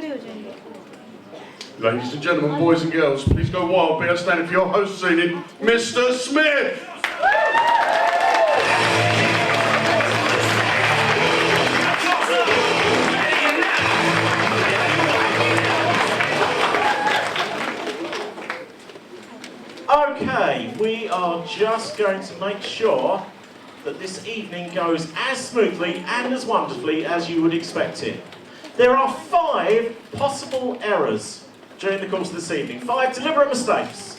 Ladies and gentlemen, boys and girls, please go wild. Be outstanding for your host this evening, Mr. Smith. Okay, we are just going to make sure that this evening goes as smoothly and as wonderfully as you would expect it. There are 5 possible errors during the course of this evening. 5 deliberate mistakes.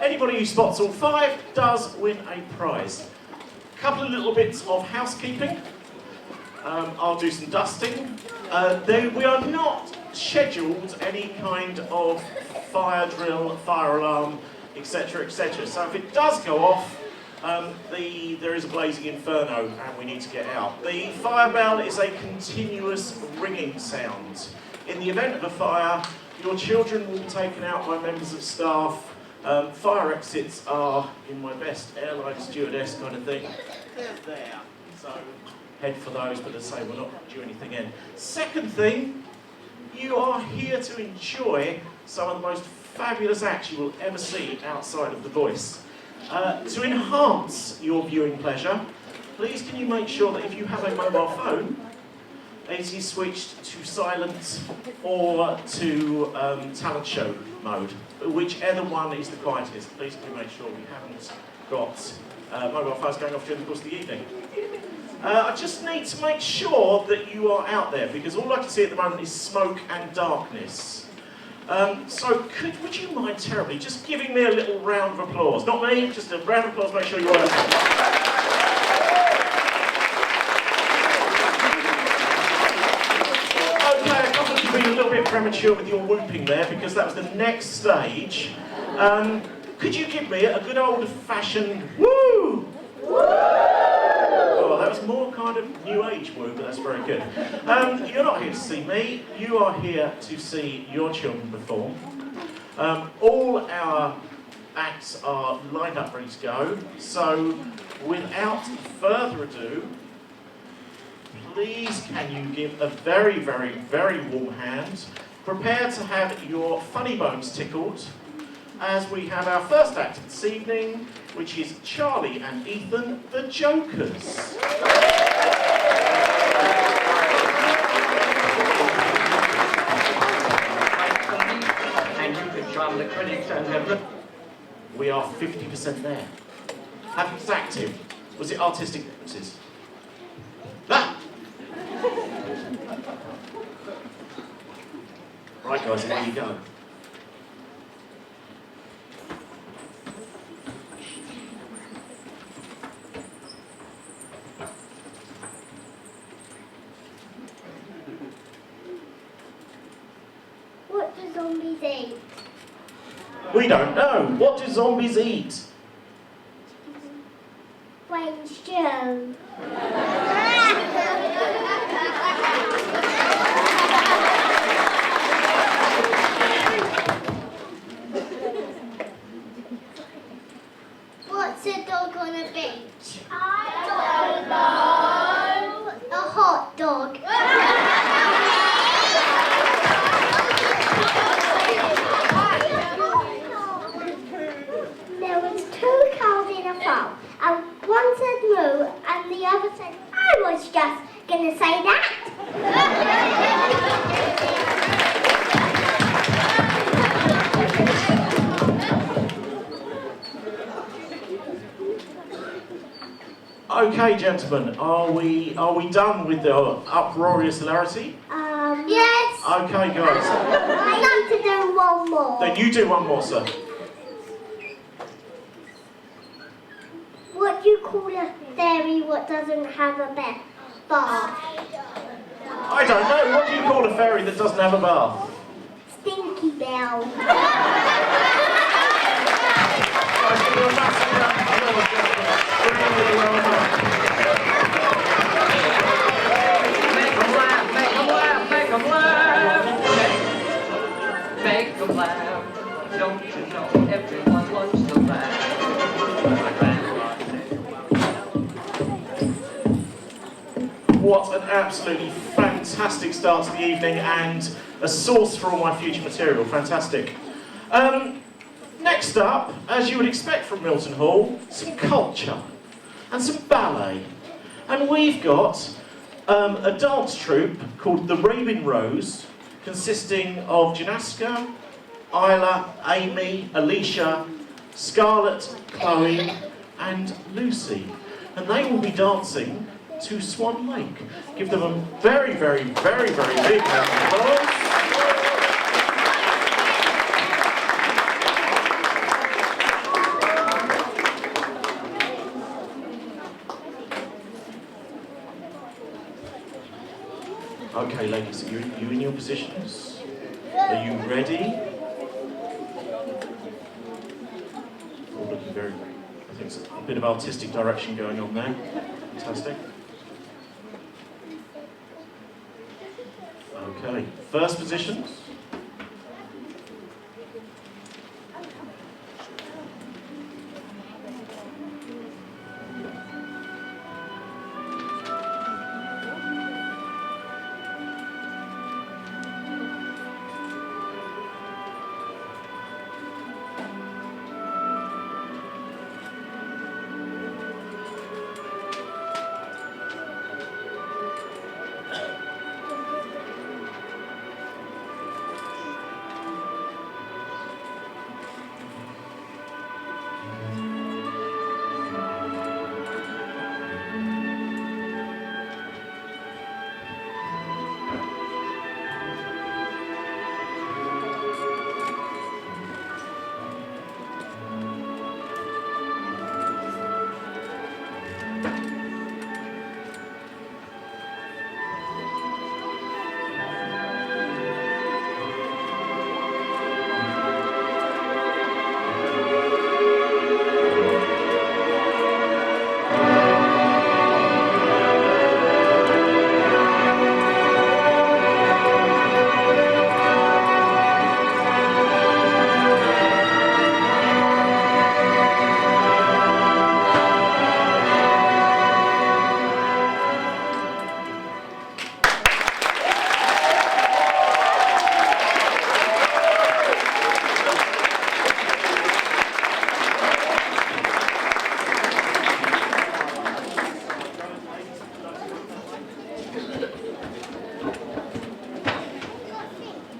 Anybody who spots all 5 does win a prize. A couple of little bits of housekeeping. I'll do some dusting. We are not scheduled any kind of fire drill, fire alarm, etc., etc. So if it does go off, there is a blazing inferno and we need to get out. The fire bell is a continuous ringing sound. In the event of a fire, your children will be taken out by members of staff. Fire exits are, in my best airline stewardess kind of thing, they're there. So head for those, but as I say, we're not due anything in. Second thing, you are here to enjoy some of the most fabulous acts you will ever see outside of The Voice. To enhance your viewing pleasure, please can you make sure that if you have a mobile phone, it is switched to silent or to talent show mode. Whichever one is the quietest, please can you make sure we haven't got mobile phones going off during the course of the evening. I just need to make sure that you are out there because all I can see at the moment is smoke and darkness. So would you mind terribly just giving me a little round of applause? Not me, just a round of applause, make sure you're out there. Okay, I thought you've been a little bit premature with your whooping there because that was the next stage. Could you give me a good old-fashioned woo? Oh, that was more kind of new age woo, but that's very good. You're not here to see me, you are here to see your children perform. All our acts are lined up ready to go, so without further ado, please can you give a very, very, very warm hand. Prepare to have your funny bones tickled as we have our first act of this evening, which is Charlie and Ethan, the Jokers. And you can charm the critics and everything. We are 50% there. Have it active. Was it artistic differences? Ah! Right guys, there you go. What do zombies eat? We don't know. What do zombies eat? Brain stew. What's a dog on a beach? I don't know. A hot dog. There was 2 cows in a farm, and one said moo, and the other said, I was just going to say that. Okay, gentlemen, are we done with the uproarious hilarity? Yes. Okay, guys. I'd like to do one more. Then you do one more, sir. What do you call a fairy what doesn't have a bath? I don't know. What do you call a fairy that doesn't have a bath? Stinky Bell. Make 'em laugh, make 'em laugh, make 'em laugh. Make 'em laugh. Don't you know everyone loves to laugh? My grandma said. what an absolutely fantastic start to the evening and a source for all my future material. Fantastic. Next up, as you would expect from Milton Hall, some culture and some ballet. And we've got a dance troupe called the Bremen Rose, consisting of Janaska, Isla, Amy, Alicia, Scarlett, Chloe and Lucy. And they will be dancing to Swan Lake. Give them a very, very, very, very big round of applause. Okay, ladies, are you in your positions? Are you ready? All looking very, I think there's a bit of artistic direction going on there. Fantastic. Okay, first positions.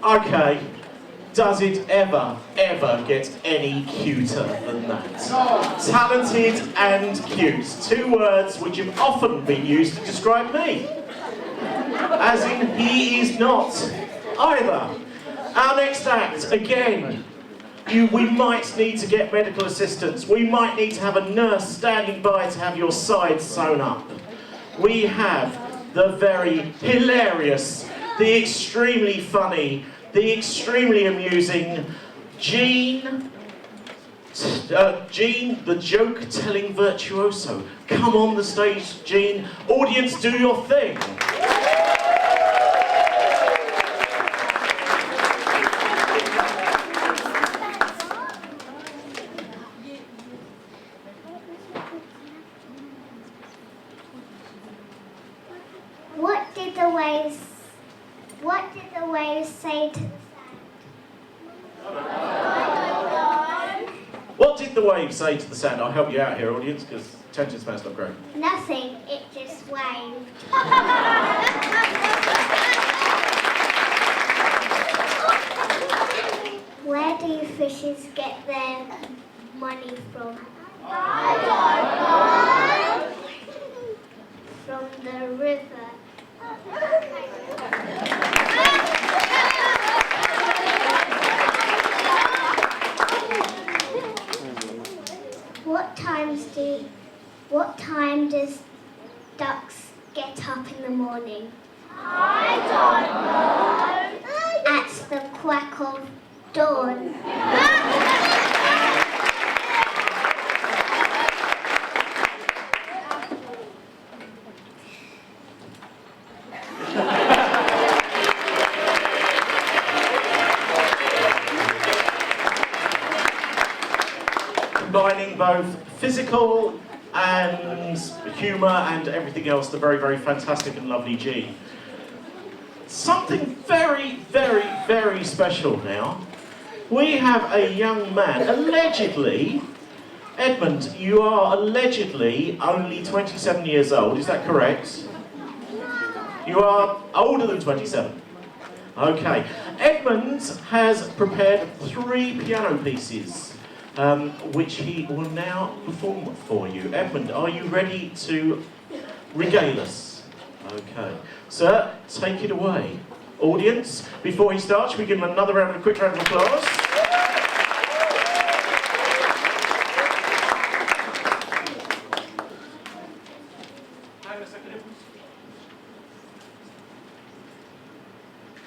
Okay, does it ever get any cuter than that? Talented and cute. Two words which have often been used to describe me. As in, he is not either. Our next act, again, we might need to get medical assistance. We might need to have a nurse standing by to have your side sewn up. We have the very hilarious, the extremely funny, the extremely amusing Jean, the joke-telling virtuoso. Come on the stage, Jean. Audience, do your thing. What did the waves say to the sand? What did the wave say to the sand? I'll help you out here, audience, because attention span's not great. Nothing, it just waved. Where do fishes get their money from? I don't know. From the river. What time does ducks get up in the morning? I don't know. At the quack of dawn. Combining both physical and humour and everything else, the very, very fantastic and lovely G. Something very, very, very special now. We have a young man, allegedly, Edmund, you are allegedly only 27 years old, is that correct? You are older than 27. Okay. Edmund has prepared 3 piano pieces, which he will now perform for you. Edmund, are you ready to regale us? Okay. Sir, take it away. Audience, before he starts, we give him another round, a quick round of applause.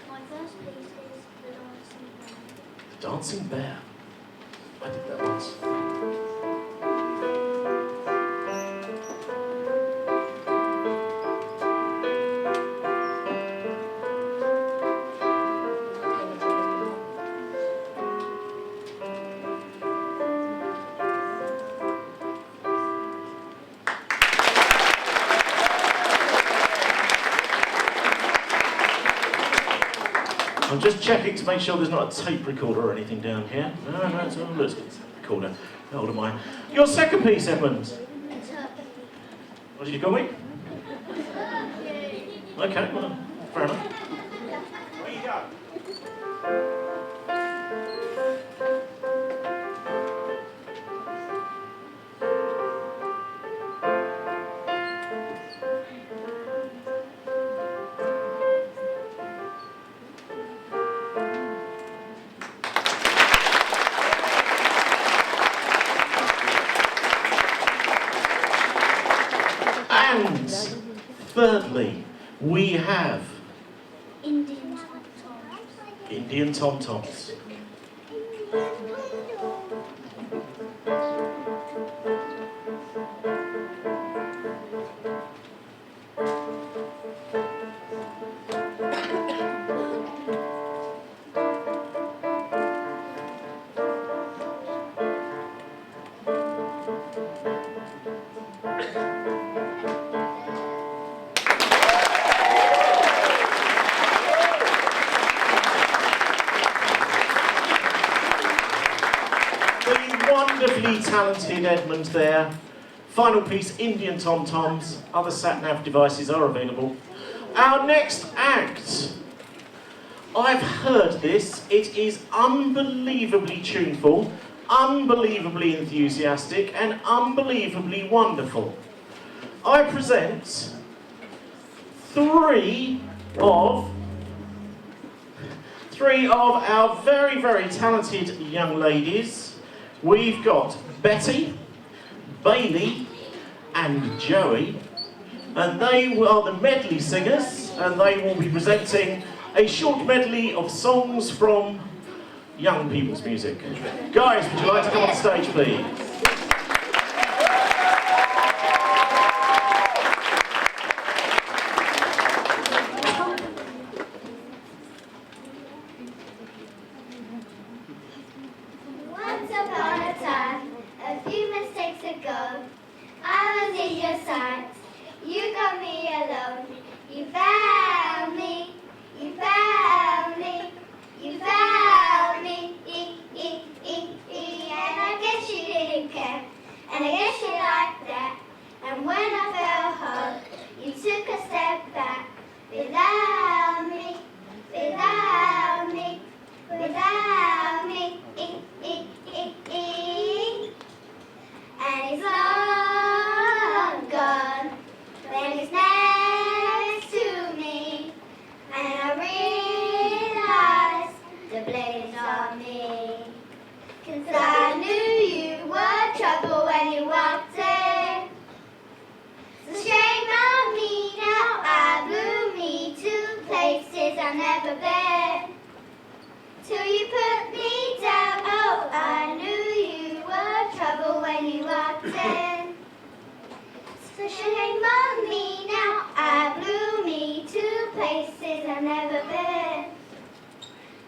My first piece is The Dancing Bear. The Dancing Bear. I did that once. I'm just checking to make sure there's not a tape recorder or anything down here. No, it's all let's get a tape recorder. How old am I? Your second piece, Edmund. What did you call me? Okay, well, fair enough. Where you go? And thirdly, we have Indian Tom-Toms. Indian tom-toms. Wonderfully talented Edmund there. Final piece, Indian tom-toms. Other sat-nav devices are available. Our next act. I've heard this. It is unbelievably tuneful, unbelievably enthusiastic, and unbelievably wonderful. I present 3 of our very, very talented young ladies. We've got Betty, Bailey, and Joey, and they are the medley singers, and they will be presenting a short medley of songs from young people's music. Guys, would you like to come on stage, please? Once upon a time, a few mistakes ago, I was in your sights. You got me alone. You found me. You found me. You found me. And I guess you didn't care. And I guess you liked that. And when I fell hard, you took a step back. Without me. Without me. Without me. And he's long gone when he's next to me, and I realize the blame's on me. 'Cause I knew you were trouble when you walked in. So shame on me now, I blew me to places I've never been. Till you put me down, oh, I knew you were trouble when you walked in. So shame on me now, I blew me to places I've never been.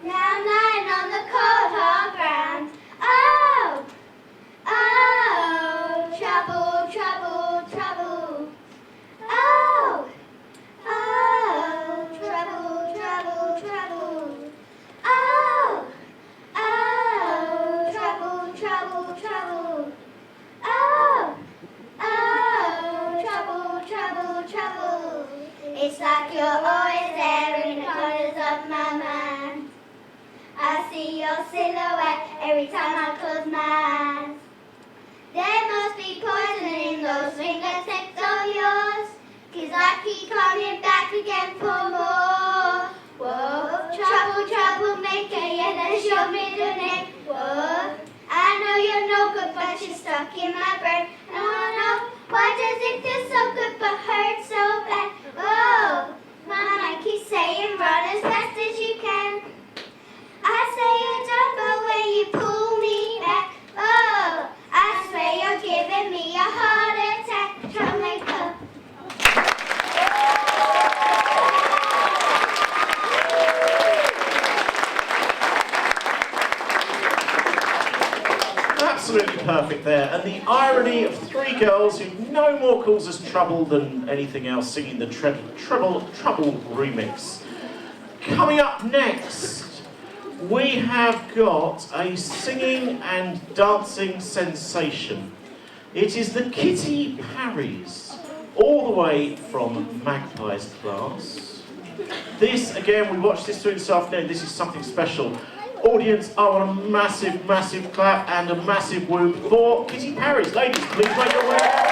Now I'm lying on the cold hard ground. Oh, oh, trouble, trouble. It's like you're always there in the corners of my mind. I see your silhouette every time I close my eyes. There must be poison in those fingertips of yours, 'cause I keep coming back again for more. Whoa, trouble, troublemaker, yeah, that's your middle name. Whoa, I know you're no good, but you're stuck in my brain. I wanna know, why does it feel so good but hurt so bad? Oh, my mind keeps saying run as fast as you can. I say you're done, but when you pull me back, oh, I swear you're giving me a heart attack, troublemaker. Absolutely perfect there. And the irony of three girls who no more calls us trouble than anything else singing the Trouble remix. Coming up next, we have got a singing and dancing sensation. It is the Kitty Parries, all the way from Magpie's class. This, again, we watched this through this afternoon. This is something special. Audience, I want a massive, massive clap and a massive whoop for Kitty Parries. Ladies, please make your way out.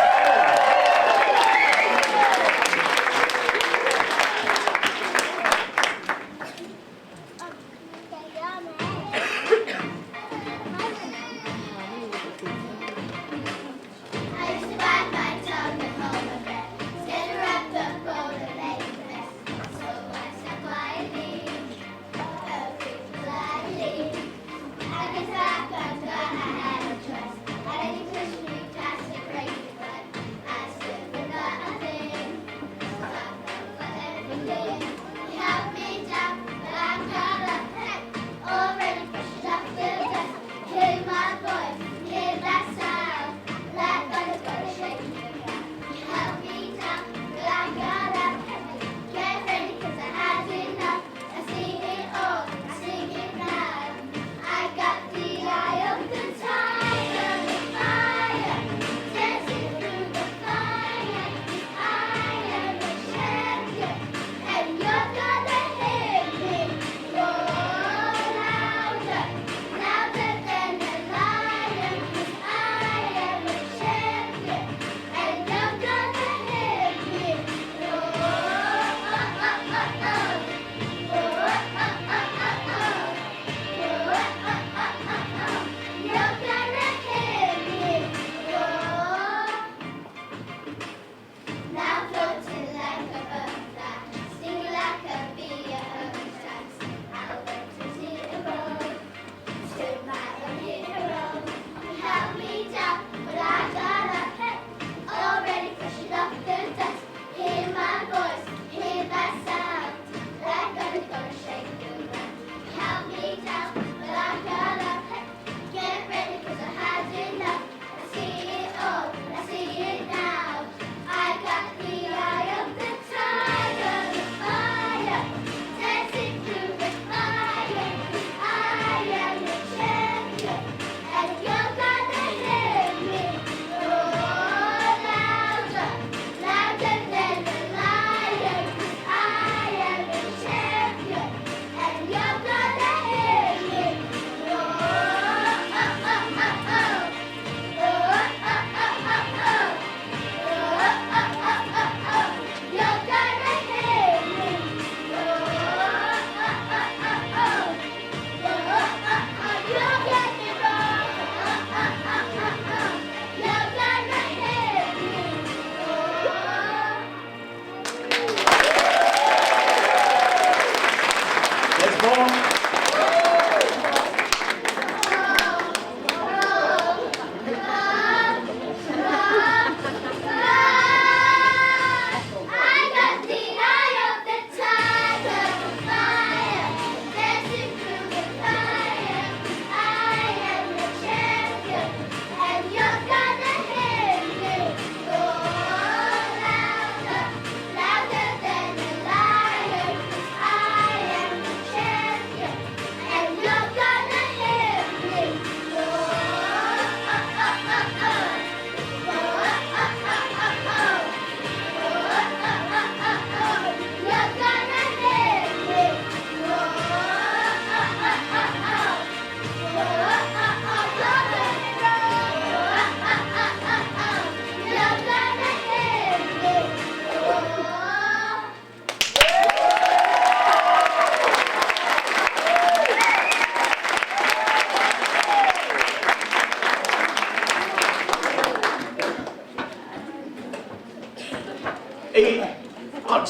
I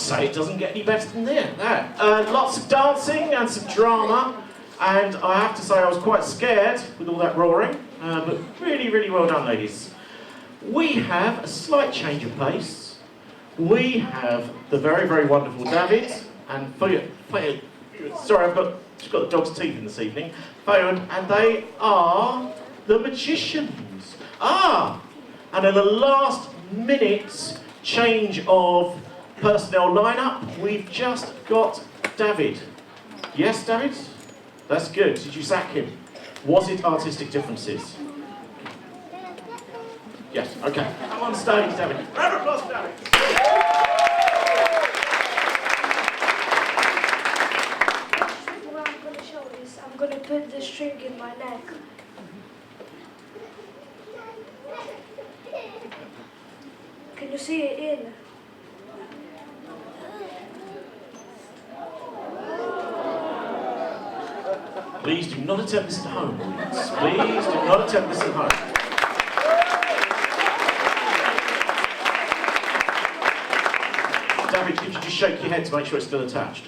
say it doesn't get any better than that. Lots of dancing and some drama, and I have to say I was quite scared with all that roaring, but really, really well done, ladies. We have a slight change of pace. We have the very, very wonderful David and Fayed. Sorry, I've got the dog's teeth in this evening. Fayed, and they are the magicians. And in the last minute change of personnel lineup, we've just got David. Yes, David? That's good. Did you sack him? Was it artistic differences? Yes, okay. Come on stage, David. Round of applause for David. What I'm going to show is I'm going to put the string in my neck. Can you see it in? Please do not attempt this at home, audience. Please do not attempt this at home. David, could you just shake your head to make sure it's still attached?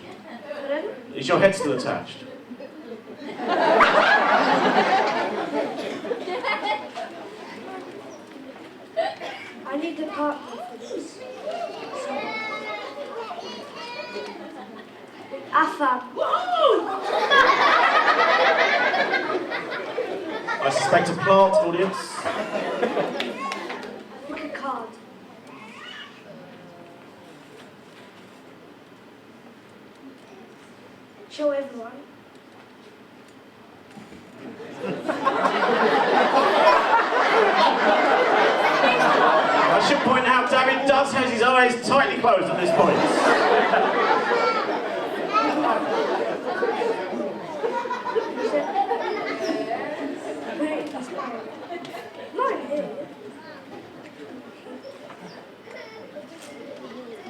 Is your head still attached? I need the partner for this. Afam. I suspect a plant, audience. Pick a card. Show everyone. I should point out David does have his eyes tightly closed at this point. Put it in this card. Not here.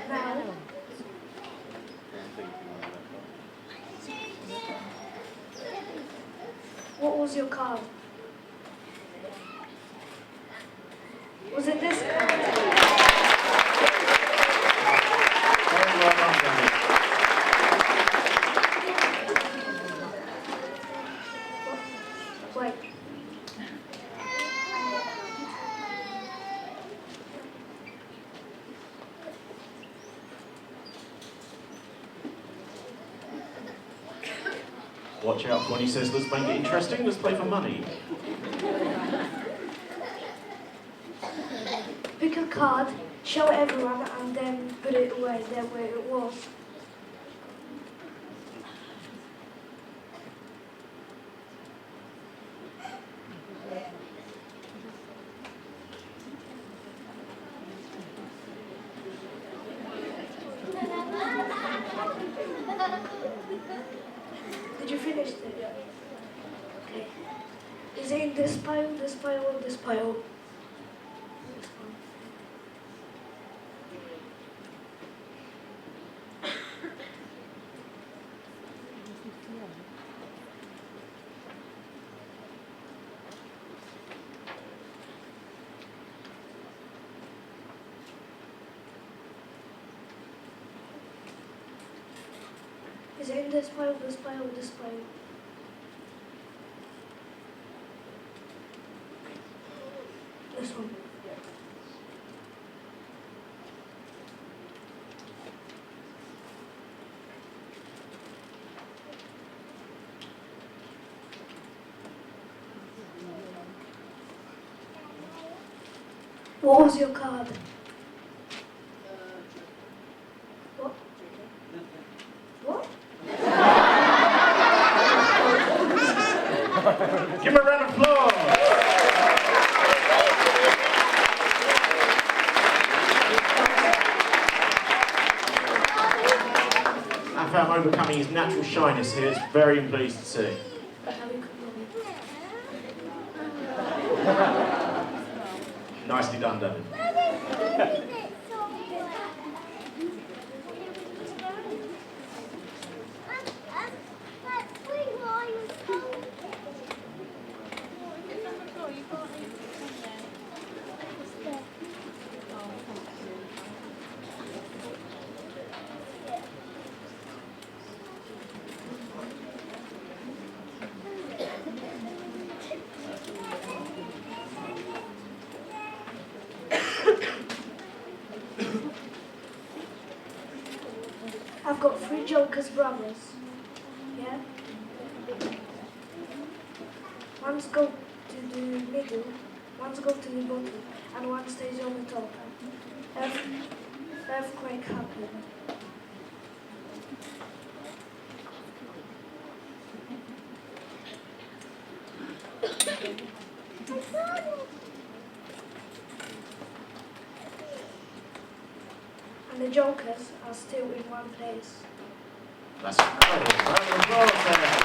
Now. What was your card? Was it this card? Very well done, David. Wait. Watch out for when he says, let's make it interesting, let's play for money. Pick a card, show everyone, and then put it away there where it was. Did you finish it? Okay. Is it in this pile, this pile, or this pile? This one. Is it in this pile, this pile, this pile? This one. What was your card? What? What? Give him a round of applause. Afam overcoming his natural shyness here. It's very pleased to see. Nicely done, David. I've got 3 Joker's brothers. Yeah? One's go to the middle, one's go to the bottom, and one stays on the top. Earthquake happened. And the Jokers are still in one place. That's incredible. Round of applause there.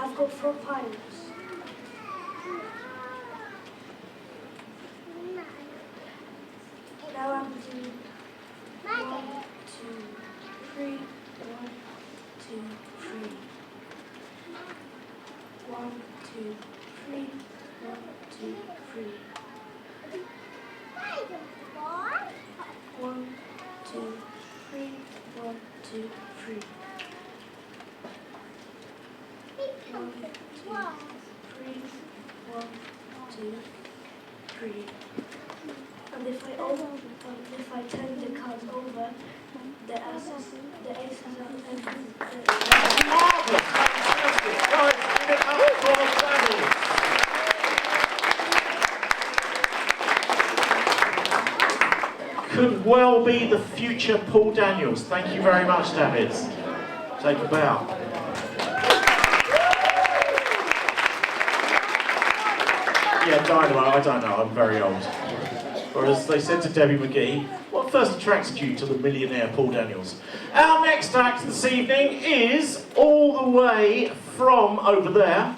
I've got 4 pirates. Now I'm doing 1, 2, 3, 1, 2, 3. 1, 2, 3, 1, 2, 3. 1, 2, 3, 1, 2, 3. 1, 2, 3, 1, 2, 3. And if I turn the cards over, the aces are Marvellous. Fantastic. Guys, give it up for David. Could well be the future Paul Daniels. Thank you very much, David. Take a bow. Yeah, Dynamite, I don't know, I'm very old. Or as they said to Debbie McGee, what first attracted you to the millionaire Paul Daniels? Our next act this evening is all the way from over there.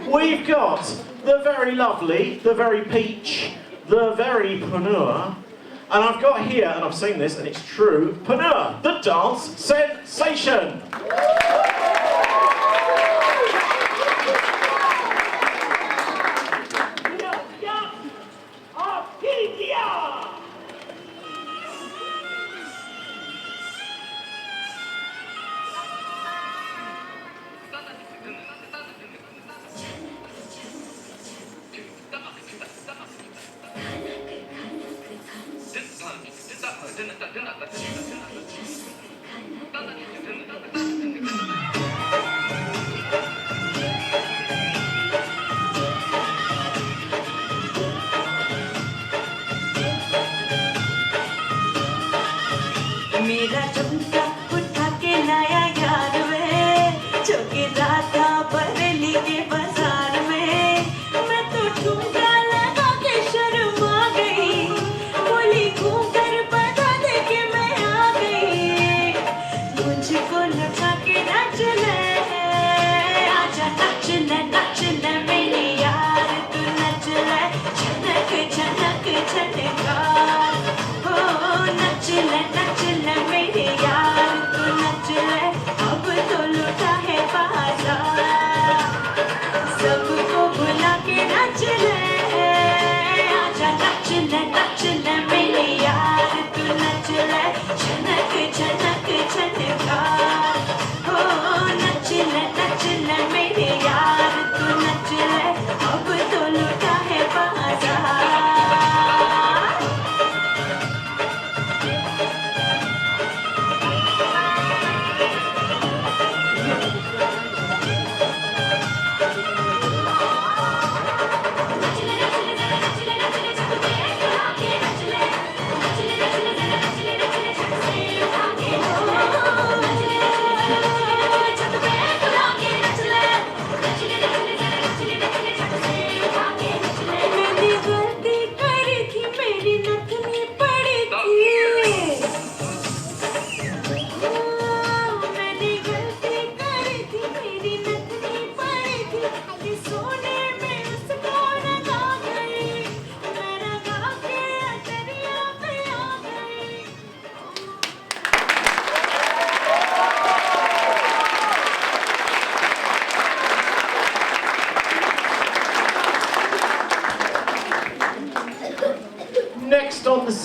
We've got the very lovely, the very peach, the very Panur, and I've got here, and I've seen this, and it's true, Panur, the dance sensation. मेरा झुमका उठा के लाया यार वे चौकी राता बरेली के बाजार में मैं तो ठुमका लगा के शर्मा गई बोली घूम कर बता दे कि मैं आ गई मुझको लगा के नाच ले आजा नाच ले मेरी यार तू नाच ले छनक छनक छनका हो नाच ले मेरे यार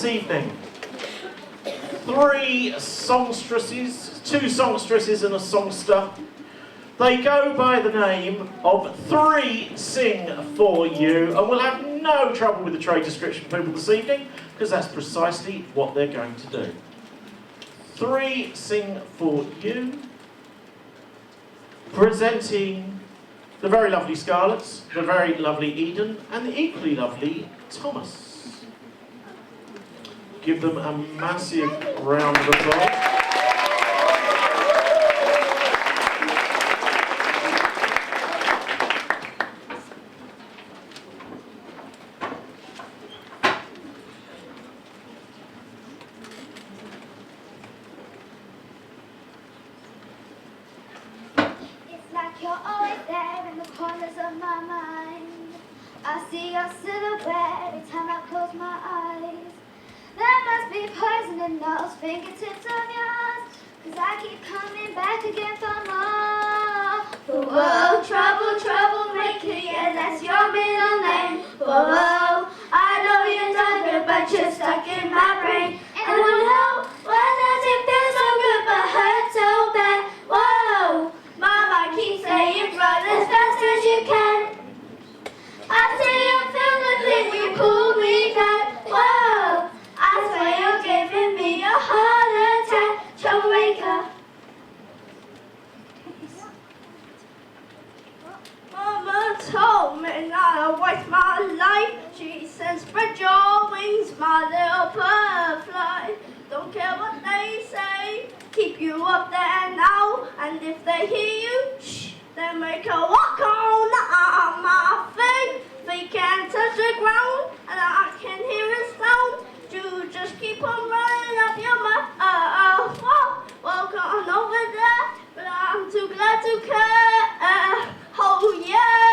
evening. 3 songstresses, 2 songstresses and a songster. They go by the name of 3 Sing For You, and we'll have no trouble with the trade description people this evening, because that's precisely what they're going to do. 3 Sing For You, presenting the very lovely Scarletts, the very lovely Eden, and the equally lovely Thomas. Give them a massive round of applause. You're always there in the corners of my mind. I see your silhouette every time I close my eyes. There must be poison in those fingertips of yours, 'cause I keep coming back again for more. Whoa, trouble, troublemaker, yeah, that's your middle name. Whoa, I know you're done, but you're stuck in my brain. And whoa, why does it feel so good but hurt so bad? Whoa, Mama keeps saying run as fast as you can. I say I feel the thing you pulled me back. Whoa, I swear you're giving me a heart attack. Troublemaker. Mama told me not to waste my life. She said spread your wings, my little butterfly. Don't care what they say, keep you up there now. And if they hear you, shh, then make her walk on my feet. They can't touch the ground, and I can hear a sound. You just keep on running up your mouth. Walk on over there, but I'm too glad to care. Oh yeah,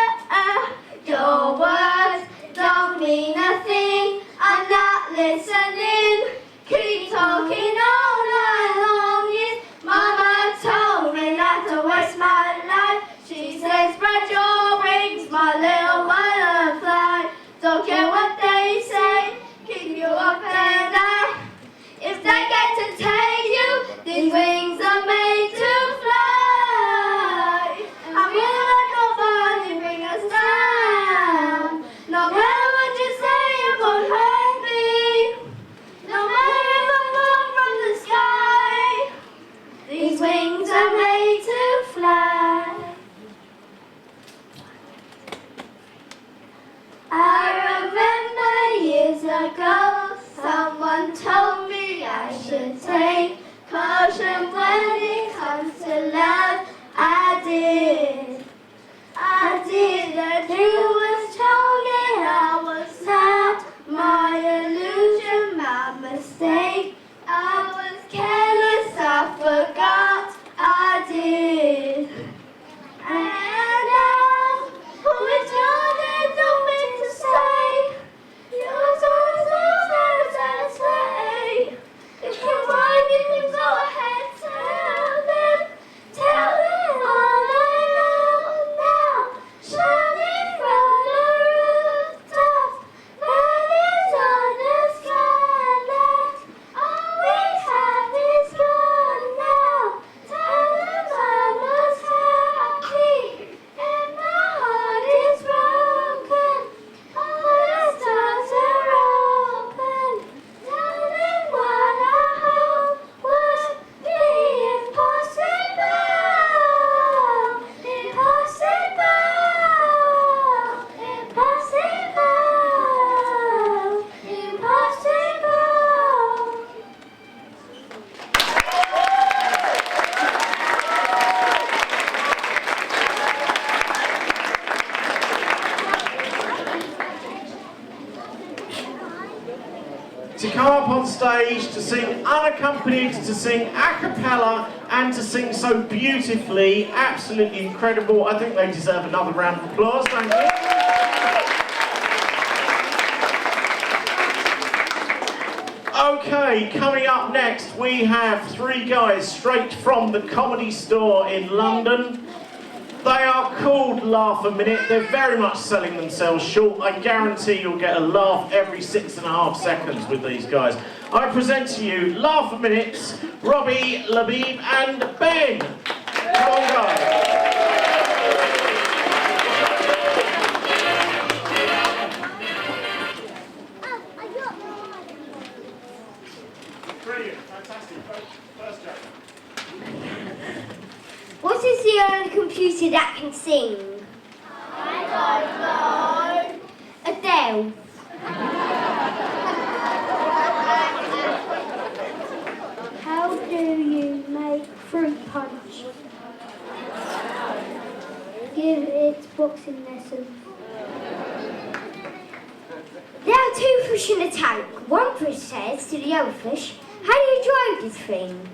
Your words don't mean a thing. I'm not listening. Keep talking all night long. Yes, Mama told me not to waste my life. She said spread your wings, my little butterfly. Don't care what they say, keep you up at night. If they get to take you, these wings are made to fly. I'm gonna let nobody bring us down. No matter what you say, it won't hurt me. No matter if I fall from the sky, these wings are made to fly. I remember years ago, someone told me I should take caution when it comes to love. I did. The truth was told, I was not my illusion, my mistake. I was careless, I forgot I did. And now, who is yours, don't mean to say. Yours always knows how to say. If you want, you can go ahead, tell them all I know now. Shining from the rooftops, that is on the sky. That all we have is gone now. Tell them I was happy and my heart is broken. All the stars are open. Tell them what I hope would be impossible. To come up on stage, to sing unaccompanied, to sing a cappella, and to sing so beautifully, absolutely incredible. I think they deserve another round of applause, thank you. Okay, coming up next, we have 3 guys straight from the Comedy Store in London. They are called Laugh a Minute. They're very much selling themselves short. I guarantee you'll get a laugh every 6.5 seconds with these guys. I present to you Laugh a Minute, Robbie, Labib and Ben. Come on, guys. Brilliant, fantastic. First joke. What is the only computer that can sing? I don't know. Adele. How do you make fruit punch? Give it boxing lessons. There are two fish in a tank. One fish says to the other fish, "How do you drive this thing?"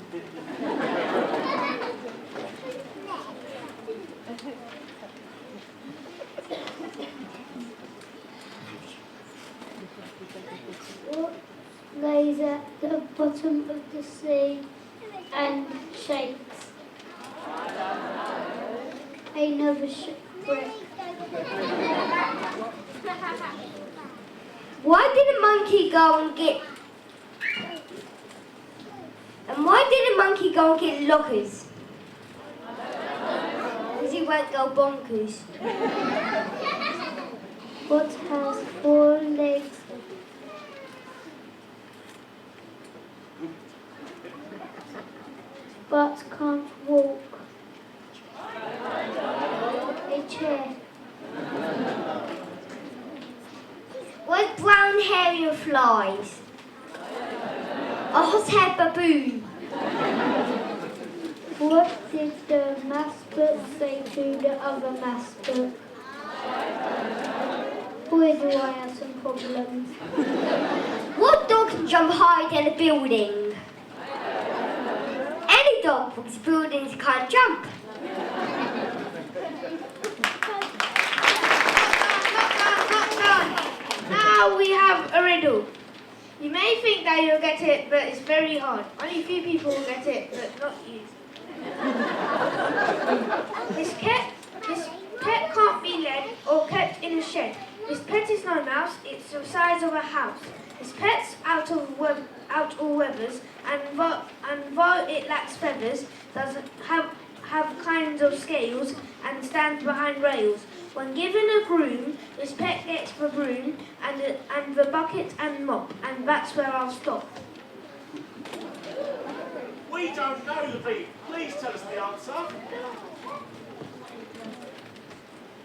What lays at the bottom of the sea and shakes? Another shipwreck. Why did a monkey go and get? And why did a monkey go and get lockers? Because he won't go bonkers. What has 4 legs? But can't walk? A chair. What brown hairy flies? A hot-haired baboon. What did the maths book say to the other maths book? Where do I have some problems? What dog can jump higher than a building? Any dog, because buildings can't jump. Now we have a riddle. You may think that you'll get it, but it's very hard. Only a few people will get it, but not you. This pet can't be led or kept in a shed. This pet is no mouse, it's the size of a house. This pet's out all weathers, and though it lacks feathers, doesn't have kinds of scales, and stands behind rails. When given a broom, this pet gets the broom and the bucket and mop, and that's where I'll stop. We don't know the beat. Please tell us the answer.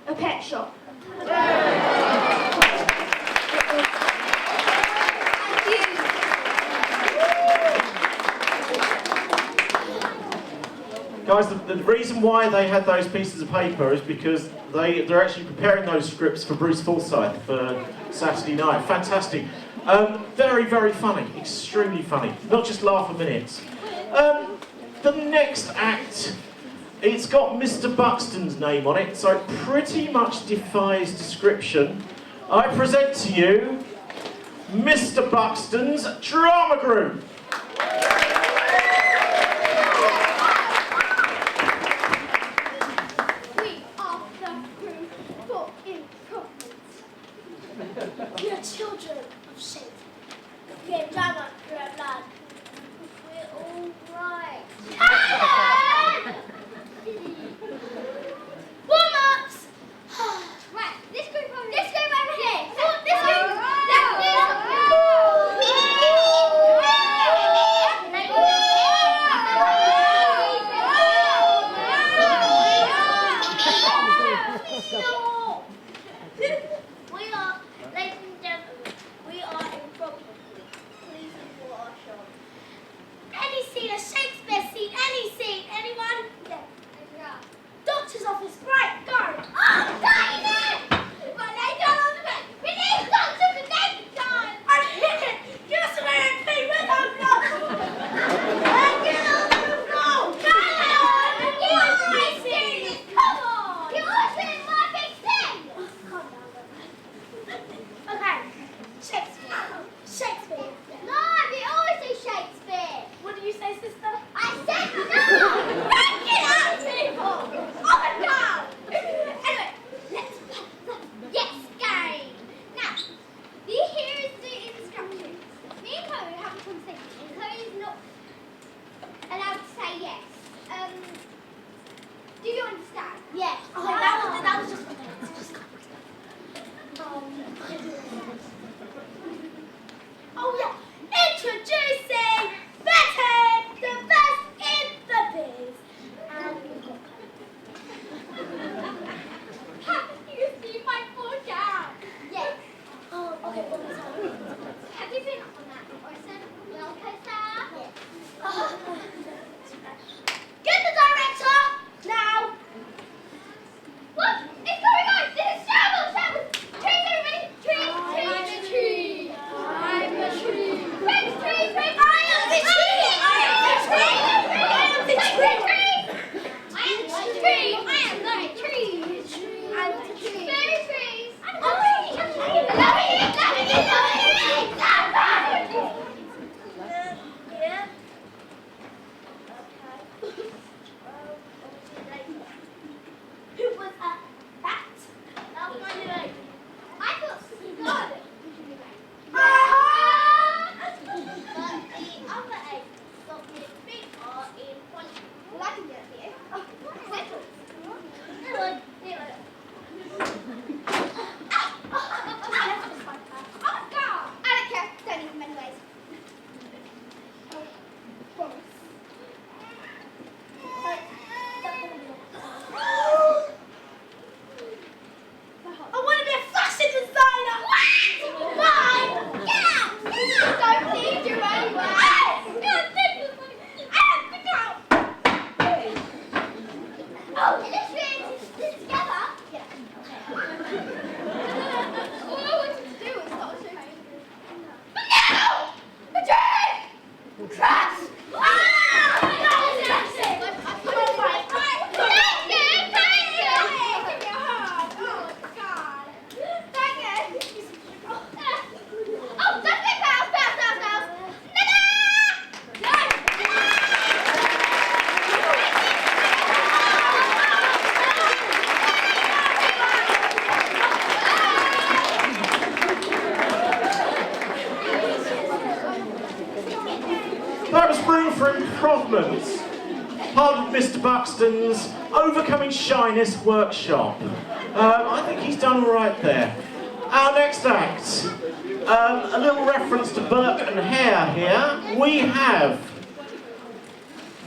A pet shop. Guys, the reason why they had those pieces of paper is because they're actually preparing those scripts for Bruce Forsyth for Saturday night. Fantastic. Very, very funny. Extremely funny. Not just laugh a minute. The next act, it's got Mr. Buxton's name on it, so it pretty much defies description. I present to you Mr. Buxton's drama group. We're children of Satan. Get down on your blood. We're all right. Warm-ups! Right, this group over here. This group over here. This group. part of Mr. Buxton's Overcoming Shyness workshop. I think he's done all right there. Our next act, a little reference to Burke and Hare here. We have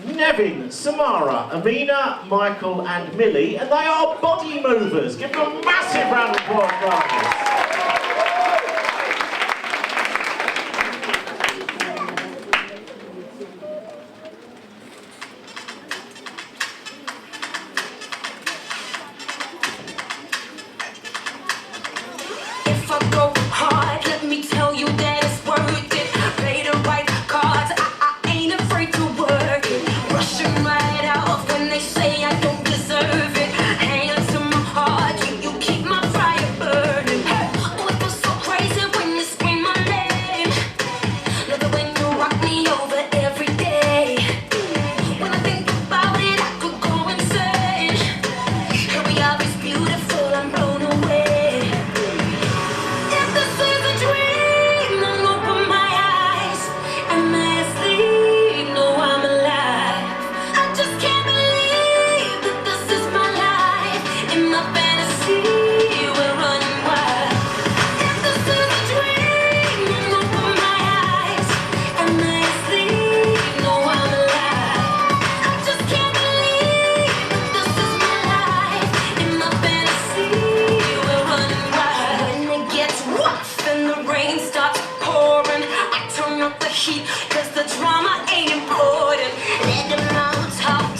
Nevin, Samara, Amina, Michael and Millie, and they are body movers. Give them a massive round of applause, guys. If I go hard, let me tell you that it's worth it. Play the right cards, I ain't afraid to work it. Rushing right out when they say I don't deserve it. Hands to my heart, you keep my fire burning. Oh, it feels so crazy when you scream my name. Love it when you rock me over every day. When I think about it, I could go insane. Here we are, it's beautiful, I'm blown away. If this is a dream, then open my eyes. Am I asleep? No, I'm alive. I just can't believe that this is my life. In my fantasy, we're running wild. If this is a dream, then open my eyes. Am I asleep? No, I'm alive. I just can't believe that this is my life. In my fantasy, we're running wild. When it gets rough and the rain starts pouring, I turn up the heat, cause the drama ain't important. Let them know, talk,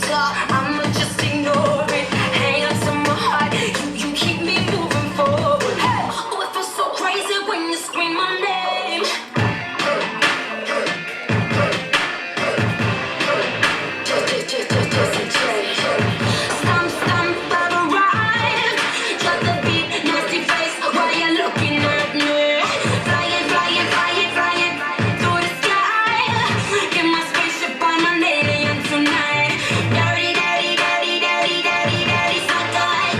I'ma just ignore it. Hands on my heart, you keep me moving forward. Oh, it feels so crazy when you scream my name. Stomp, I've arrived. Drop the beat, nasty face, why you looking at me? Flying through the sky. In my spaceship, I'm an alien tonight. Dirty, so tight.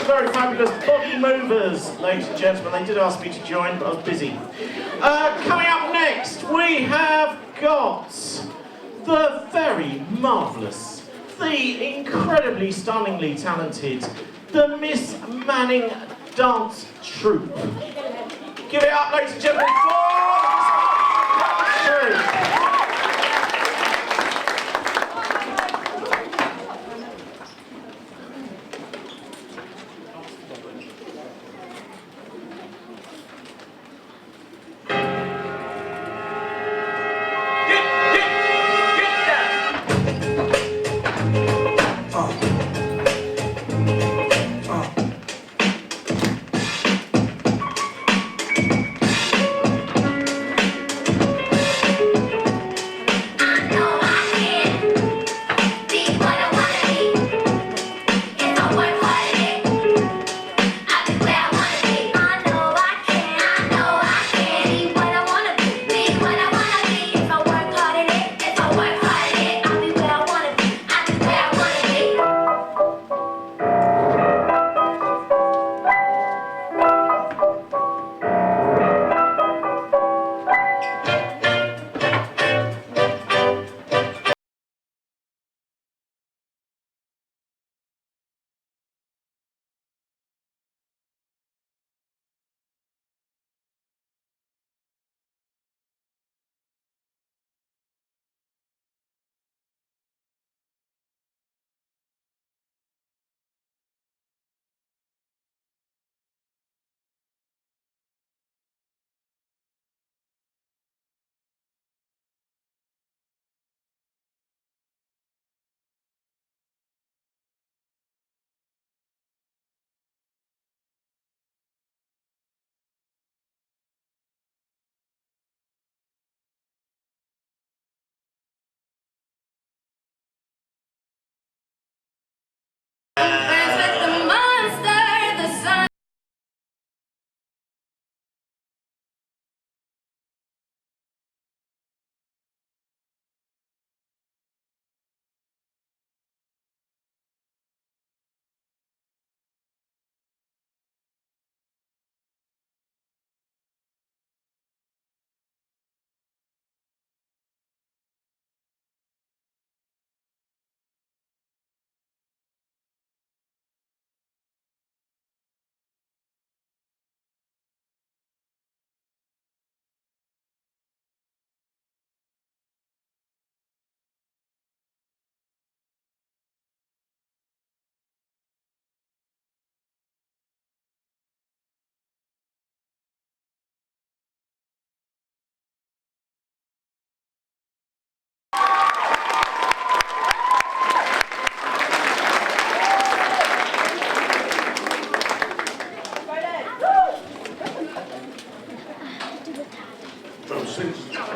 Very fabulous body movers, ladies and gentlemen. They did ask me to join, but I was busy. Coming up next, we have got the very marvellous, the incredibly stunningly talented, the Miss Manning Dance Troupe. Give it up, ladies and gentlemen, for the Miss Manning Dance Troupe.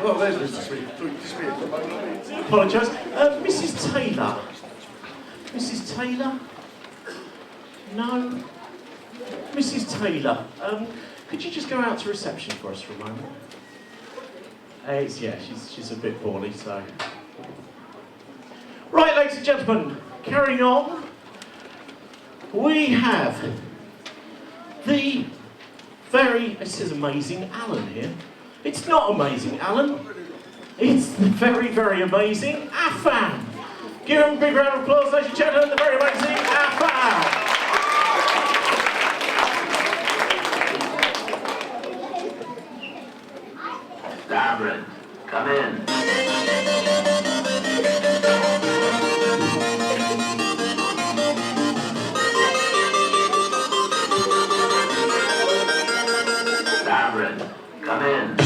Well, there's Mr. Smith. Disappeared for a moment. I apologise. Mrs. Taylor. Mrs. Taylor? No? Mrs. Taylor, could you just go out to reception for us for a moment? Yeah, she's a bit poorly, so... Right, ladies and gentlemen, carrying on. We have the it says amazing Alan here. It's not amazing Alan. It's the very, very amazing Afan. Give him a big round of applause, ladies and gentlemen, the very amazing Afan. Darren, come in. Darren, come in.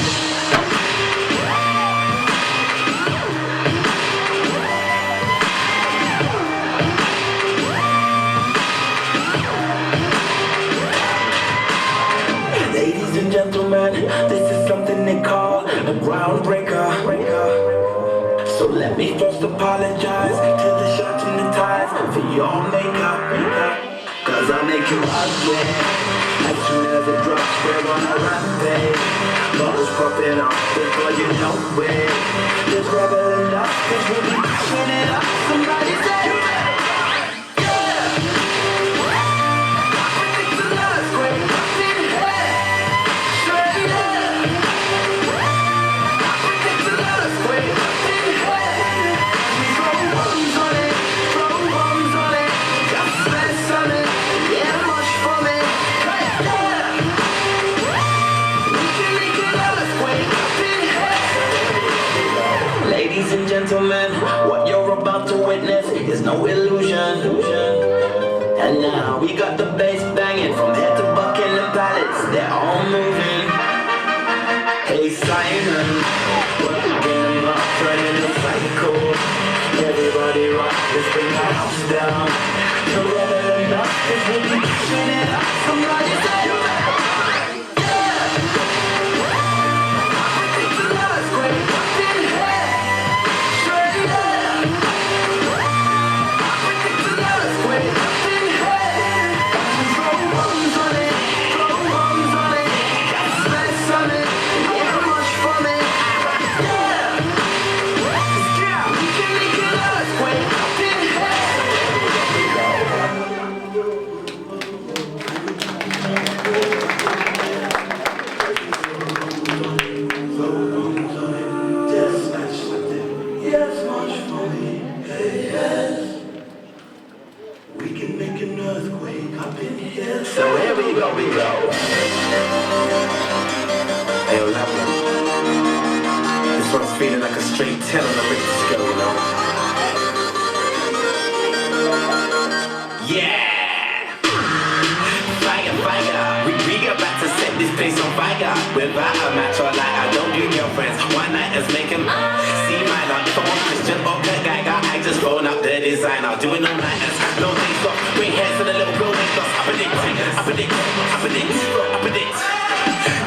Ladies and gentlemen, this is something they call a groundbreaker. So let me first apologize to the shirts and the ties for your makeup. Cause I make you ugly. As soon as it drops, we're on a rampage. Bubbles popping up before you know it. Just rebel enough, cause we'll be pushing it up. Somebody say you better. Ladies and gentlemen, what you're about to witness is no illusion. And now we got the bass banging from head to Buckingham Palace. They're all moving. Hey Simon, working them up, turning the cycle. Everybody rock, let's bring the house down. So rebel enough, cause we'll be pushing it up. Somebody say you better. So here we go. Hey, Olabra. This one's feeling like a straight 10 on the Richter scale, you know? Yeah! Fire. We get back to set this place on fire. Without a match or light, I don't do girlfriends. One night is making see mine out. If I want Christian or Kurt Geiger, I just phone up the designer. Doing all nighters, no days off. Bring heads and a little blow next off. I predict.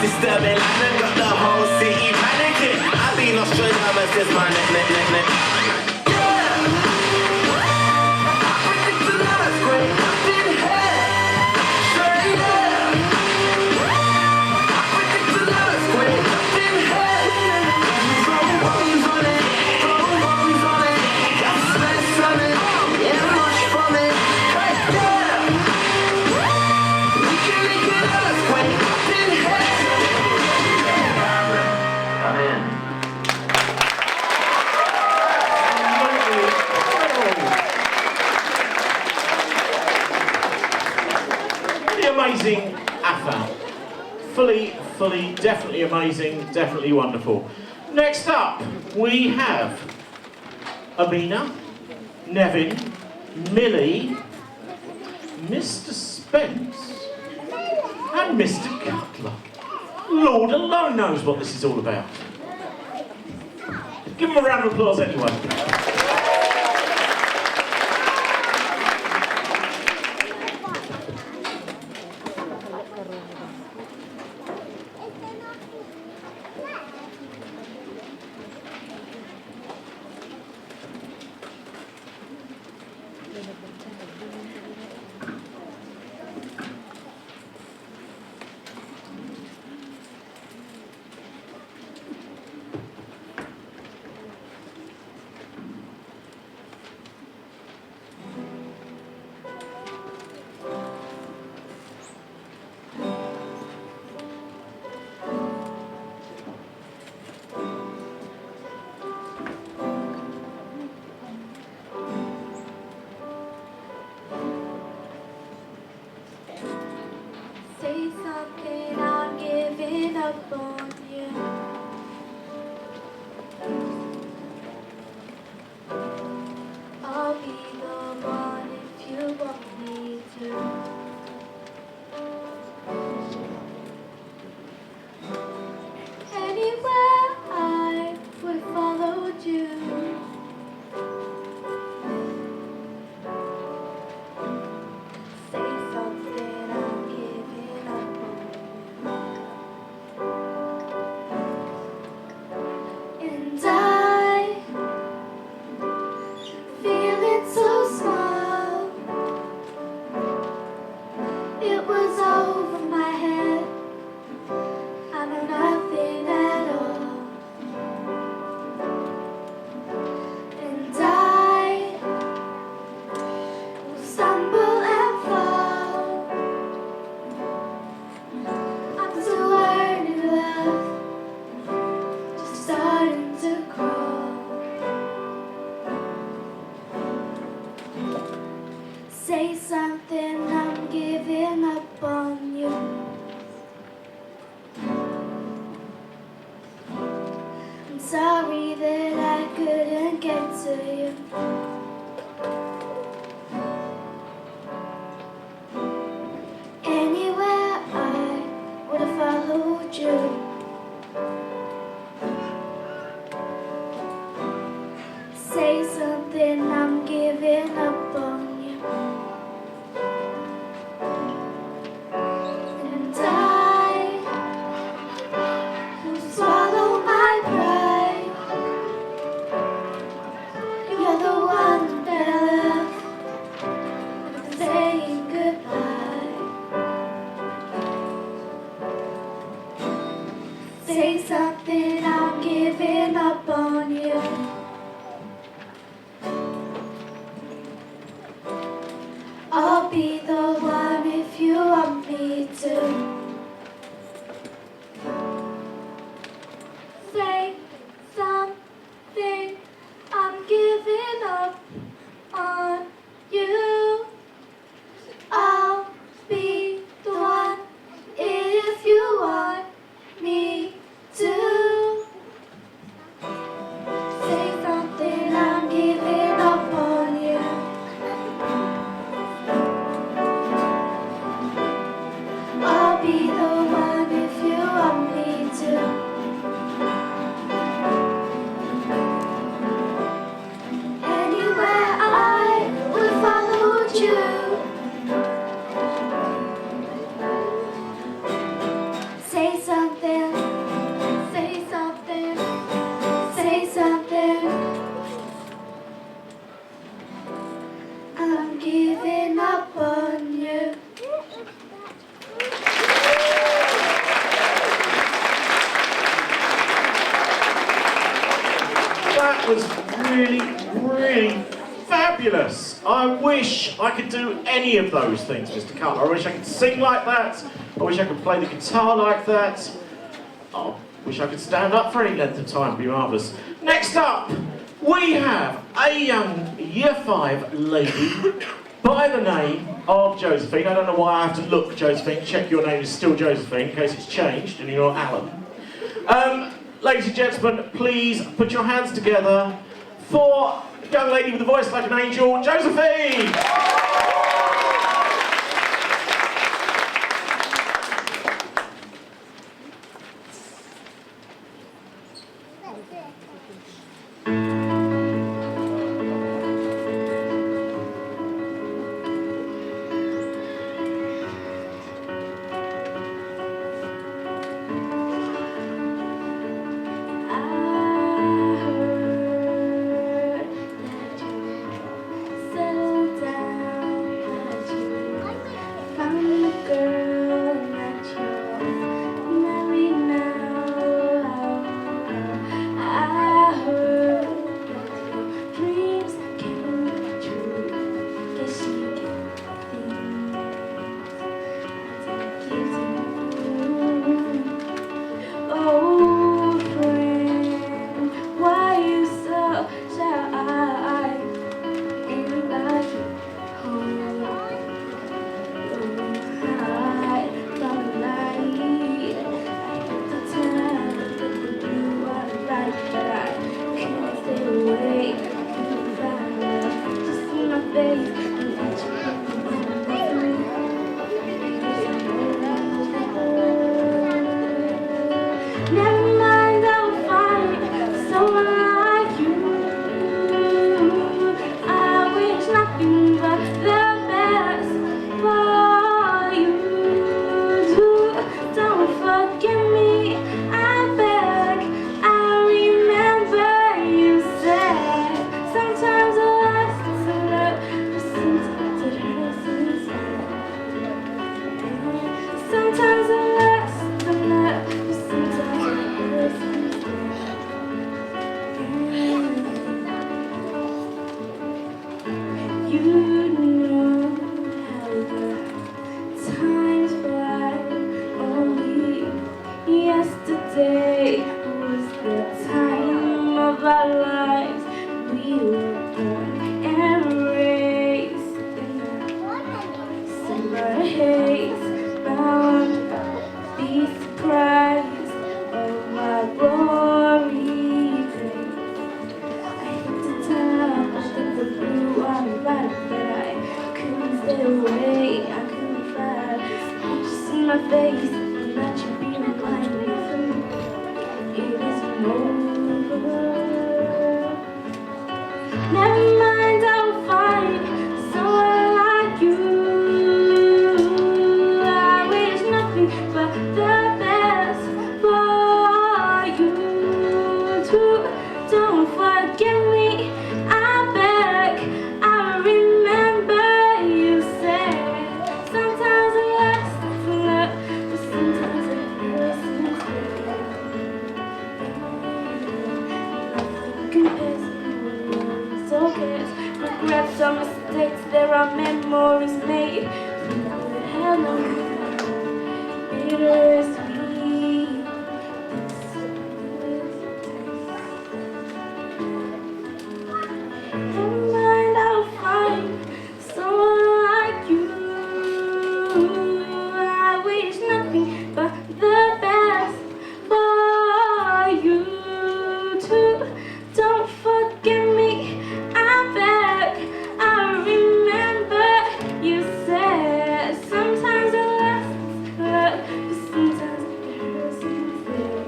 Disturbing London got the whole city panicking. I've been Australian, just my neck. Amazing Afan. Fully, definitely amazing, definitely wonderful. Next up, we have Amina, Nevin, Millie, Mr. Spence, and Mr. Cutler. Lord alone knows what this is all about. Give them a round of applause anyway. something I'm giving up on you. I'll be the one if you want me to. Anywhere I would have followed you. Say something, I'm giving up on you. And I feel it so small. It was over my head. I know nothing at all. And I will stumble and fall. I'm still learning love, just starting to crawl. Say something, I'm giving up on you. I'm sorry that I couldn't get to you. Anywhere I would have followed you. Say something, I'm giving up on you. And I will swallow my pride. You're the one that I love. I'm saying goodbye. Say something, I'm giving up on you. I'll be the one if you want me to. Say something, I'm giving up on you. I'll be the one if you want me to. Say something, I'm giving up on you. I'll be the one if you want me to. Anywhere I would have followed you. Say something, say something, say something. I'm giving up on you. That was really, really fabulous. I wish I could do any of those things, Mr. Cutler. I wish I could sing like that. I wish I could play the guitar like that. I wish I could stand up for any length of time. It'd be marvellous. Next up, we have a young Year 5 lady by the name of Josephine. I don't know why I have to look, Josephine. Check your name is still Josephine in case it's changed and you're Alan. Ladies and gentlemen, please put your hands together for a young lady with a voice like an angel, Josephine! Settle down. be surprised of my glory days. I hit the top, I hit the blue, I'm right, but I couldn't stay away, I couldn't fly. Just in my face, and that you be reminded it isn't over. Never mind, I'll find someone like you. I wish nothing but the best for you too. Don't forget me, I beg. I remember you said sometimes it lasts for love, but sometimes it hurts instead. Nothing compares to what so cares. Regrets are mistakes, there are memories made. We know that hell knows bittersweet. Never mind, I'll find someone like you. I wish nothing but the best for you too. Don't forget me, I beg. I remember you said sometimes it lasts, but sometimes it hurts instead.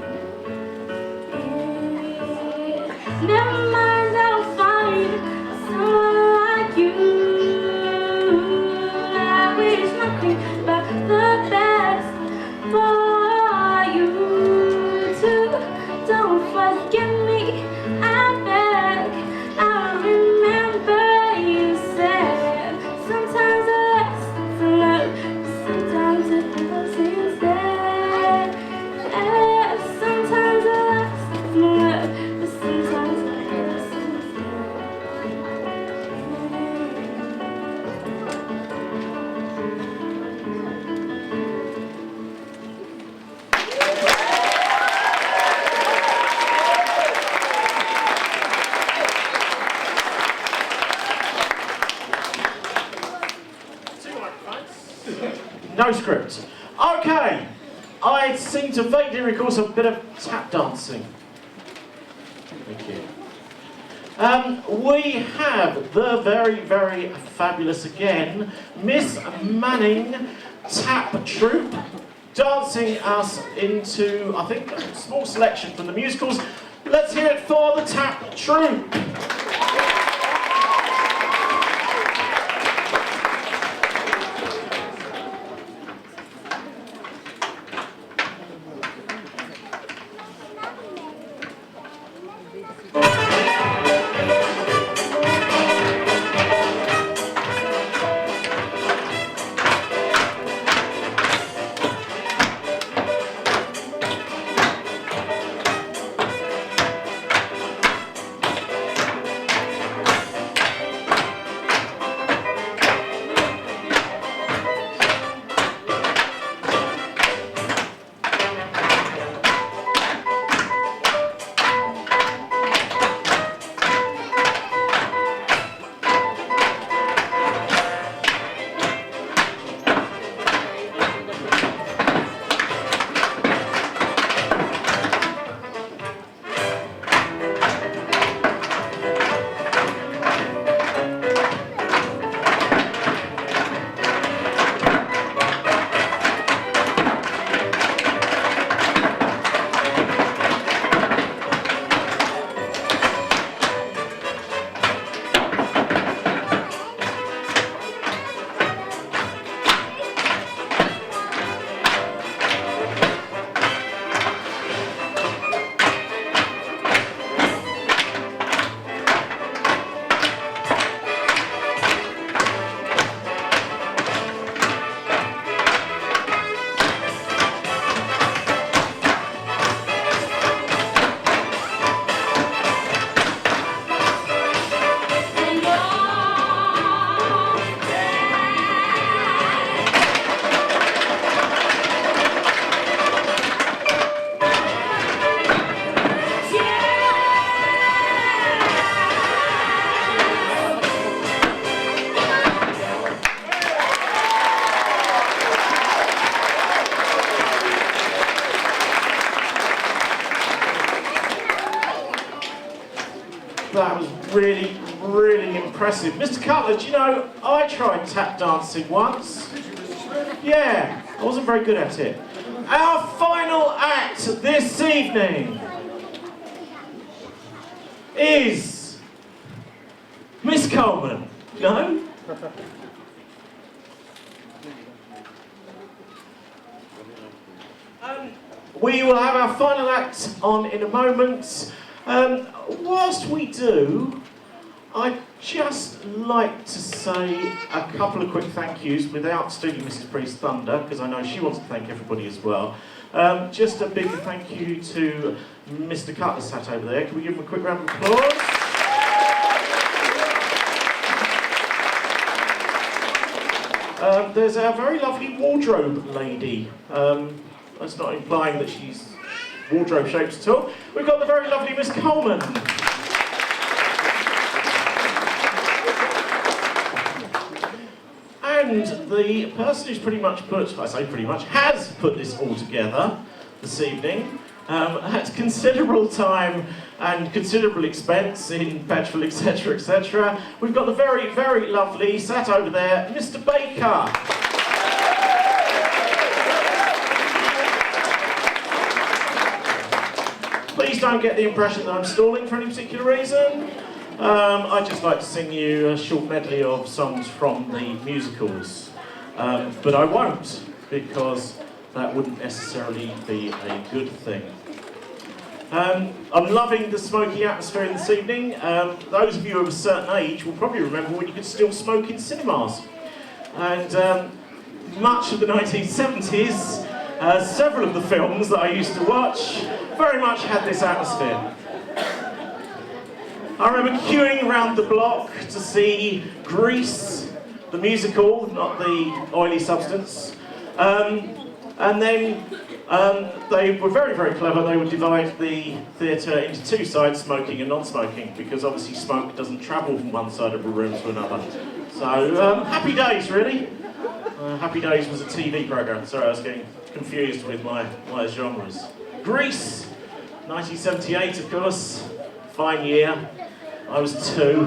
Never mind, I'll find someone like you. I wish nothing but the best for you too. Don't forget me, I beg. I remember you said sometimes it lasts for love, sometimes it hurts instead. Sometimes it lasts for love, but sometimes it hurts instead. No script. Okay, I seem to vaguely recall some bit of tap dancing. Thank you. We have the very, very fabulous again, Miss Manning Tap Troupe, dancing us into, I think, a small selection from the musicals. Let's hear it for the Tap Troupe. That was really, really impressive. Mr. Cutler, do you know, I tried tap dancing once. Yeah, I wasn't very good at it. Our final act this evening is Miss Coleman. No? We will have our final act on in a moment. Whilst we do, I'd just like to say a couple of quick thank yous without stealing Mrs. Priest's thunder, because I know she wants to thank everybody as well. Just a big thank you to Mr. Cutler sat over there. Can we give him a quick round of applause? There's a very lovely wardrobe lady. That's not implying that she's wardrobe shaped at all. We've got the very lovely Miss Coleman. And the person who's pretty much has put this all together this evening, at considerable time and considerable expense in petrol, etc., etc. We've got the very, very lovely, sat over there, Mr. Baker. Please don't get the impression that I'm stalling for any particular reason. I'd just like to sing you a short medley of songs from the musicals. But I won't, because that wouldn't necessarily be a good thing. I'm loving the smoky atmosphere this evening. Those of you of a certain age will probably remember when you could still smoke in cinemas. And much of the 1970s, several of the films that I used to watch very much had this atmosphere. I remember queuing around the block to see Grease, the musical, not the oily substance. And then they were very, very clever. They would divide the theatre into two sides, smoking and non-smoking, because obviously smoke doesn't travel from one side of a room to another. So, Happy Days, really. Happy Days was a TV programme. Sorry, I was getting confused with my genres. Grease, 1978, of course. Fine year. I was 2.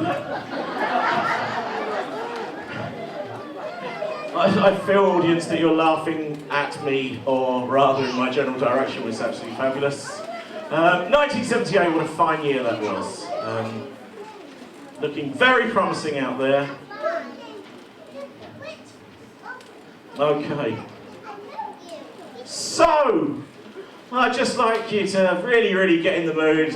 I feel, audience, that you're laughing at me, or rather in my general direction, which is absolutely fabulous. 1978, what a fine year that was. Looking very promising out there. Okay. So, I'd just like you to really, really get in the mood.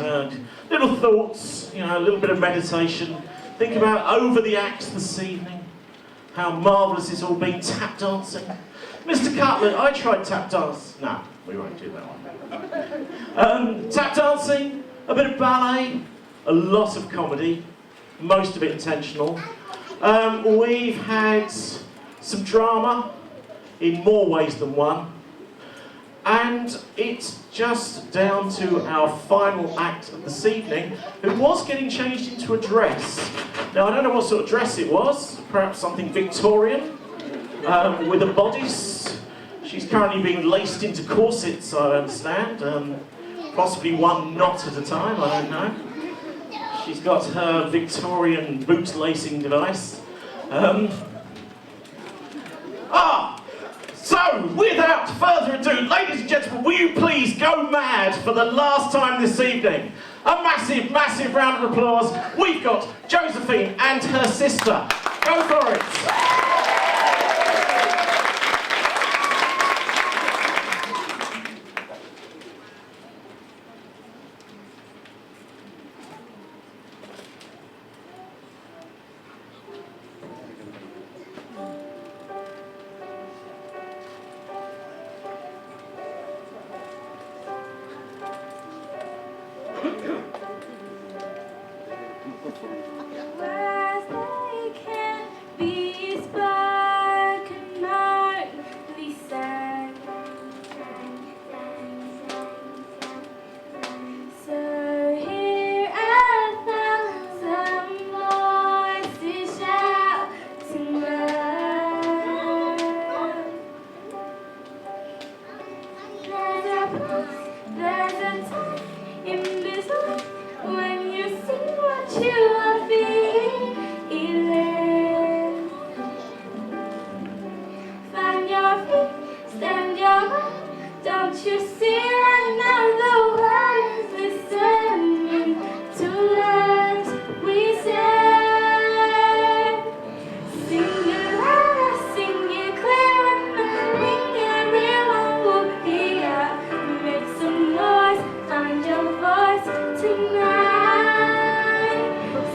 Little thoughts, you know, a little bit of meditation. Think about over the acts this evening. How marvellous it's all been, tap dancing. Mr. Cutler, I tried tap dance. No, we won't do that one. Tap dancing, a bit of ballet, a lot of comedy, most of it intentional. We've had some drama in more ways than one. And it's just down to our final act of this evening, who was getting changed into a dress. Now, I don't know what sort of dress it was, perhaps something Victorian, with a bodice. She's currently being laced into corsets, I understand, possibly one knot at a time, I don't know. She's got her Victorian boot lacing device. So, without further ado, ladies and gentlemen, will you please go mad for the last time this evening? A massive, massive round of applause. We've got Josephine and her sister. Go for it. There's a time in this life when you see what you see right now the world is listening to lies we say. Sing it loud, sing it clear, and ring everyone will hear. Make some noise, find your voice tonight.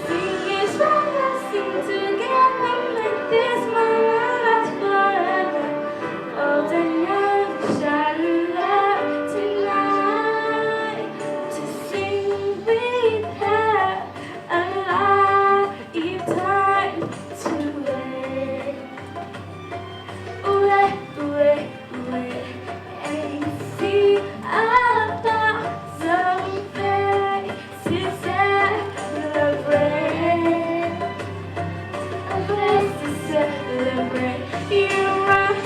Sing it stronger, sing together, make this moment last forever. Old and young, shout love tonight. To sing with her a lifetime to wait. Away, away, away, and see our thousand faces celebrate. A place to celebrate. You're right,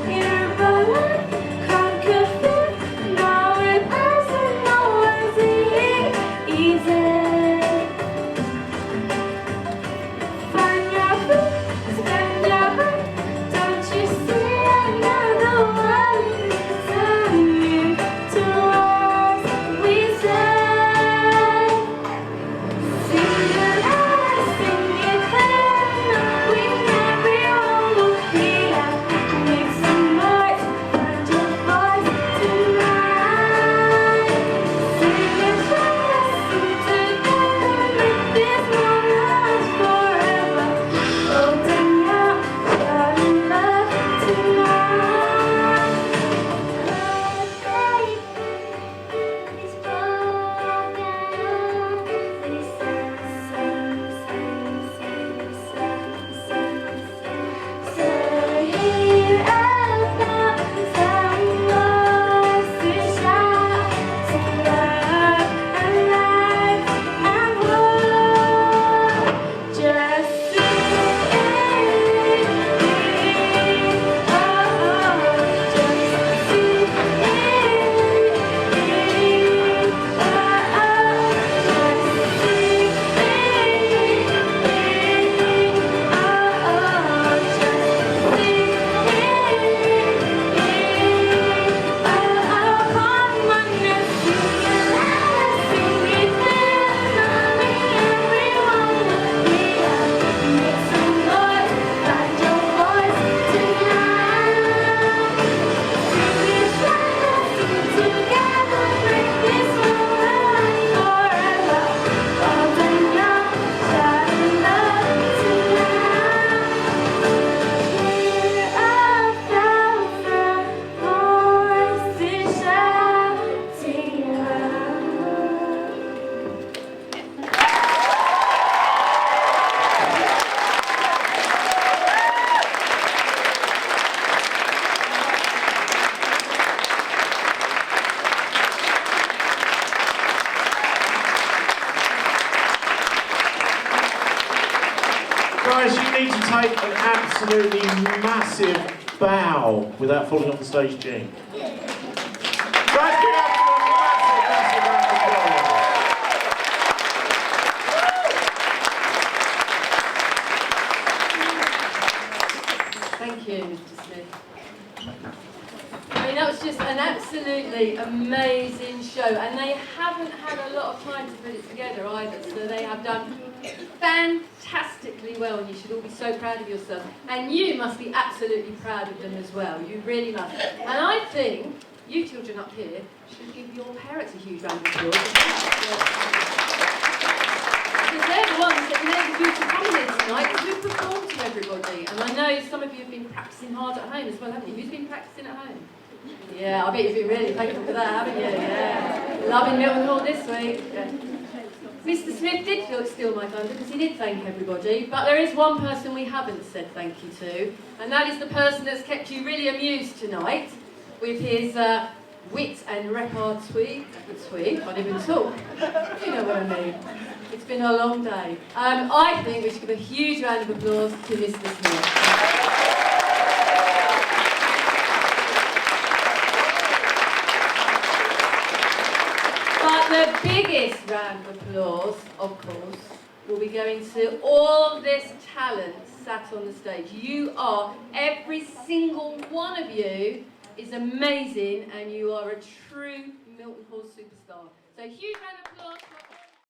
you're right. Conquer fear, now it isn't always easy. Find your feet, stand your ground. Don't you see another one listening to us? We say, sing it loud, sing it clear, knowing everyone will hear. Make some noise, find your voice tonight. Sing it stronger, sing together, make this moment last forever. Old and young, shout love tonight. Is broken. They sing, sing, sing, sing, sing, sing, sing. So hear our thousand voices shout to love and life and war. Just sing, oh, just sing, Guys, you need to take an absolutely massive bow without falling off the stage, Jean. Guys, give it up for a massive round of applause. Thank you, Mr. Smith. I mean, that was just an absolutely amazing show, and they haven't had a lot of time to put it together either, so they have done fantastically well, and you should all be so proud of yourself. And you must be absolutely proud of them as well. You really must. And I think you children up here should give your parents a huge round of applause. Because they're the ones that enabled you to come here tonight, because we've performed to everybody. And I know some of you have been practising hard at home as well, haven't you? Who's been practising at home? Yeah, I bet you've been really thankful for that, haven't you? Yeah. Loving Milton Hall this week. Yeah. Mr. Smith did steal my thunder because he did thank everybody, but there is one person we haven't said thank you to, and that is the person that's kept you really amused tonight with his wit and repartee. Can't even talk. You know what I mean. It's been a long day. I think we should give a huge round of applause to Mr. Smith. But the biggest round of applause, of course, will be going to all this talent sat on the stage. You are, every single one of you, is amazing, and you are a true Milton Hall superstar. So huge round of applause.